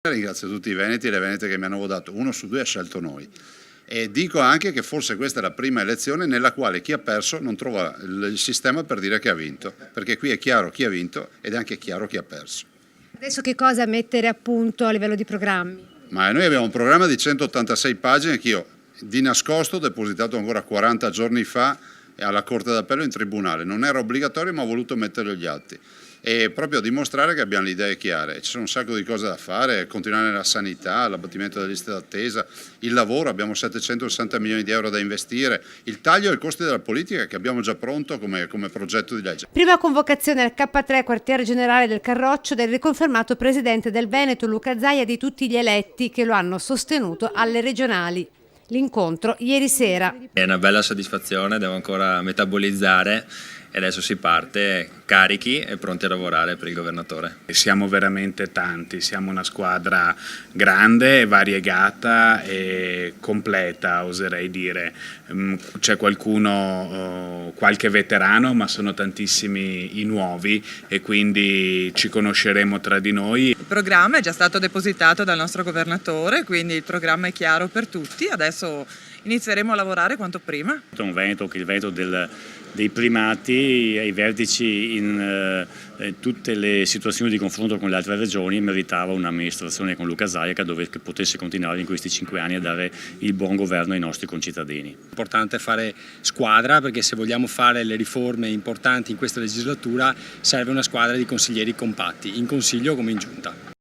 Ringrazio tutti i veneti e le venete che mi hanno votato, 1 su 2 ha scelto noi. E dico anche che forse questa è la prima elezione nella quale chi ha perso non trova il sistema per dire che ha vinto, perché qui è chiaro chi ha vinto ed è anche chiaro chi ha perso. Adesso che cosa mettere a punto a livello di programmi? Ma noi abbiamo un programma di 186 pagine che io di nascosto ho depositato ancora 40 giorni fa alla Corte d'Appello in tribunale. Non era obbligatorio, ma ho voluto metterlo agli atti. E proprio a dimostrare che abbiamo le idee chiare. Ci sono un sacco di cose da fare, continuare nella sanità, l'abbattimento delle liste d'attesa, il lavoro, abbiamo 760 milioni di euro da investire, il taglio ai costi della politica che abbiamo già pronto come progetto di legge. Prima convocazione al K3 quartiere generale del Carroccio del riconfermato presidente del Veneto Luca Zaia e di tutti gli eletti che lo hanno sostenuto alle regionali. L'incontro ieri sera. È una bella soddisfazione, devo ancora metabolizzare e adesso si parte carichi e pronti a lavorare per il governatore. Siamo veramente tanti, siamo una squadra grande, variegata e completa, oserei dire. C'è qualcuno, qualche veterano, ma sono tantissimi i nuovi e quindi ci conosceremo tra di noi. Il programma è già stato depositato dal nostro governatore, quindi il programma è chiaro per tutti. Adesso inizieremo a lavorare quanto prima. È un Veneto che è il Veneto dei primati ai vertici in tutte le situazioni di confronto con le altre regioni meritava un'amministrazione con Luca Zaia che potesse continuare in questi 5 anni a dare il buon governo ai nostri concittadini. È importante fare squadra perché se vogliamo fare le riforme importanti in questa legislatura serve una squadra di consiglieri compatti, in consiglio come in giunta.